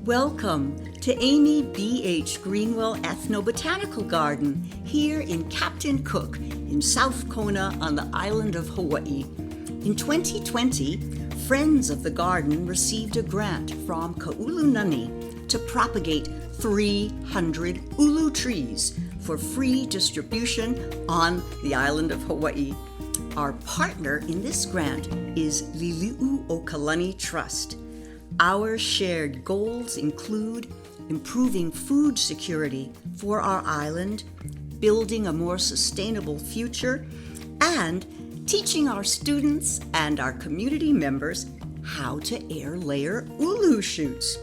Welcome to Amy B.H. Greenwell Ethnobotanical Garden here in Captain Cook in South Kona on the island of Hawaii. In 2020, Friends of the Garden received a grant from Hoʻoulu to propagate 300 ulu trees for free distribution on the island of Hawaii. Our partner in this grant is Lili'uokalani Trust. Our shared goals include improving food security for our island, building a more sustainable future, and teaching our students and our community members how to air layer ulu shoots.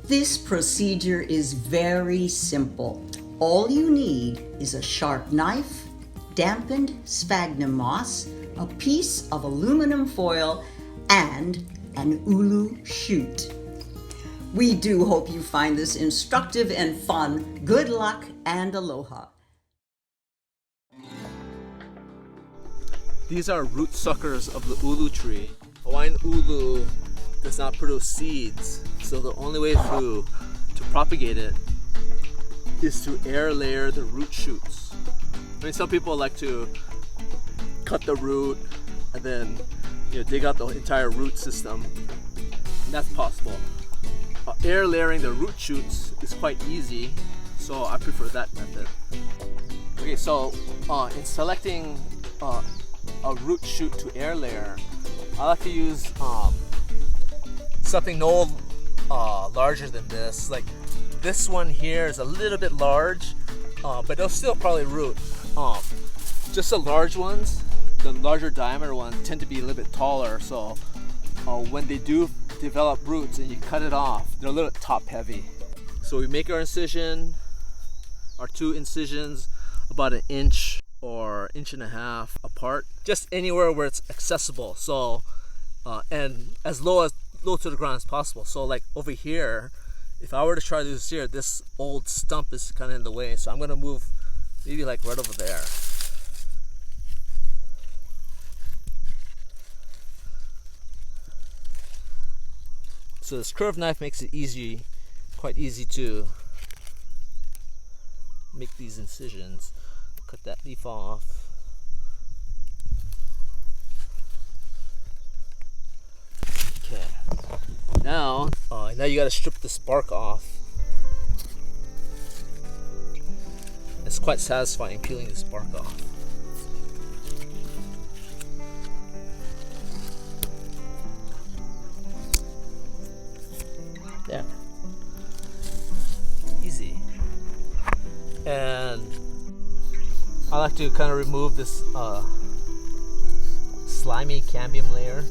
This procedure is very simple. All you need is a sharp knife, dampened sphagnum moss, a piece of aluminum foil, and an ulu shoot. We do hope you find this instructive and fun. Good luck and aloha. These are root suckers of the ulu tree. Hawaiian ulu does not produce seeds, so the only way to propagate it is to air layer the root shoots. I mean, some people like to cut the root and then dig out the entire root system. And that's possible. Air layering the root shoots is quite easy, so I prefer that method. Okay, so in selecting a root shoot to air layer, I like to use something no larger than this. Like this one here is a little bit large, but they'll still probably root. Just the large ones, the larger diameter ones tend to be a little bit taller, so when they do develop roots and you cut it off, they're a little top heavy. So we make our incision, our two incisions, about 1 inch or 1.5 inches apart, just anywhere where it's accessible. So and as low to the ground as possible. So like over here, if I were to try to do this here, this old stump is kind of in the way, so I'm going to move maybe like right over there. So this curved knife makes it quite easy to make these incisions. Cut that leaf off. Okay. Now you got to strip this bark off. It's quite satisfying peeling this bark off. There. Easy. And I like to kind of remove this slimy cambium layer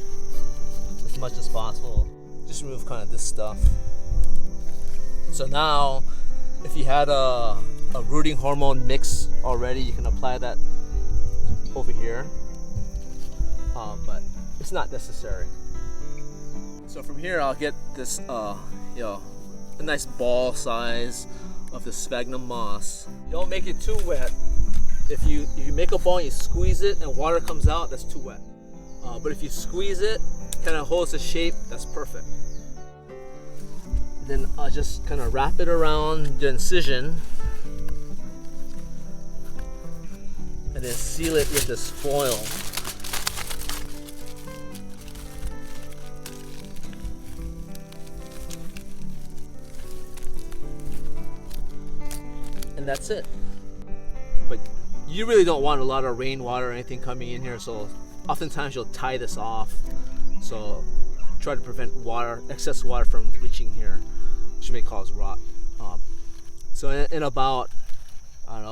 as much as possible. Just remove kind of this stuff. So now, if you had a rooting hormone mix already, you can apply that over here. But it's not necessary. So from here, I'll get this, a nice ball size of the sphagnum moss. You don't make it too wet. If you make a ball and you squeeze it and water comes out, that's too wet. But if you squeeze it, kind of holds the shape, that's perfect. Then I'll just kind of wrap it around the incision and then seal it with this foil. And that's it. But you really don't want a lot of rainwater or anything coming in here, so oftentimes you'll tie this off. So try to prevent excess water from reaching here, which may cause rot. So in about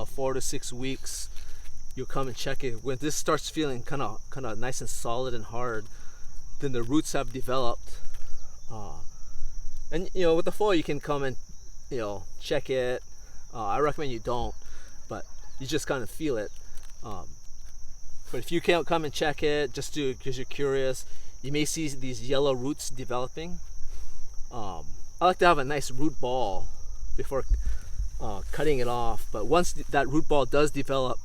4 to 6 weeks, you'll come and check it. When this starts feeling kind of nice and solid and hard, then the roots have developed. And with the foil you can come and check it. I recommend you don't, but you just kind of feel it. But if you can't come and check it, just because you're curious, you may see these yellow roots developing. I like to have a nice root ball before cutting it off. But once that root ball does develop,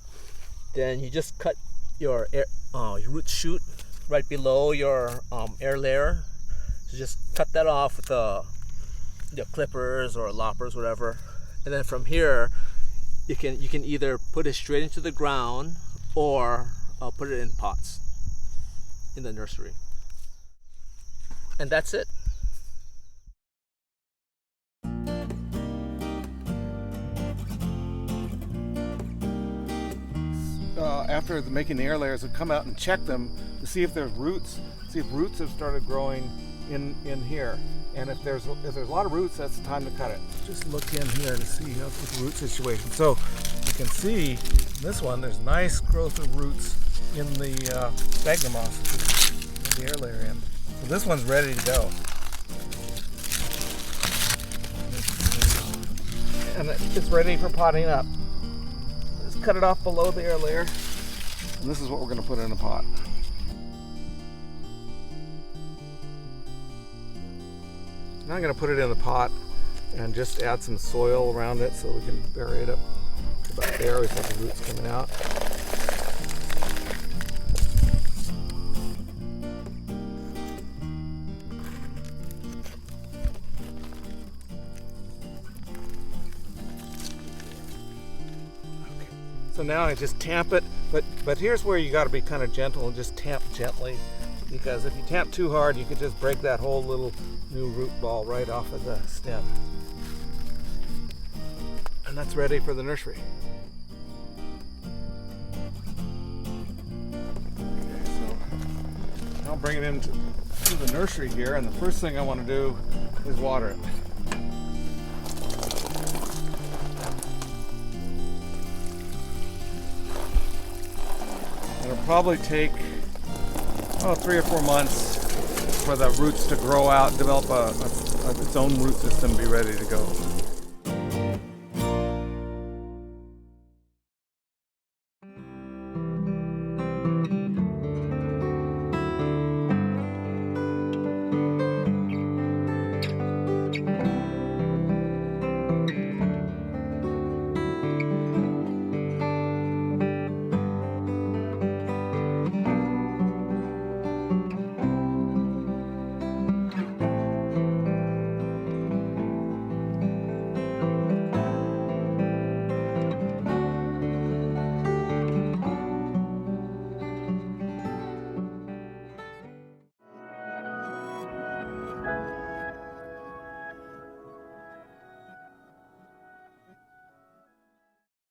then you just cut your root shoot right below your air layer. So just cut that off with a clippers or loppers, whatever. And then from here, you can either put it straight into the ground or put it in pots in the nursery. And that's it. After making the air layers, we'll come out and check them to see if there's roots, see if roots have started growing in here. And if there's a lot of roots, that's the time to cut it. Just look in here to see how's the root situation. So you can see in this one, there's nice growth of roots in the sphagnum moss, the air layer in. So this one's ready to go. And it's ready for potting up. Just cut it off below the air layer. And this is what we're going to put in a pot. Now I'm going to put it in the pot and just add some soil around it so we can bury it up to about there. We've got the roots coming out. So now I just tamp it, but here's where you got to be kind of gentle and just tamp gently, because if you tamp too hard, you could just break that whole little new root ball right off of the stem. And that's ready for the nursery. Okay, so I'll bring it into the nursery here, and the first thing I want to do is water it. It'll probably take 3 or 4 months for the roots to grow out and develop its own root system and be ready to go.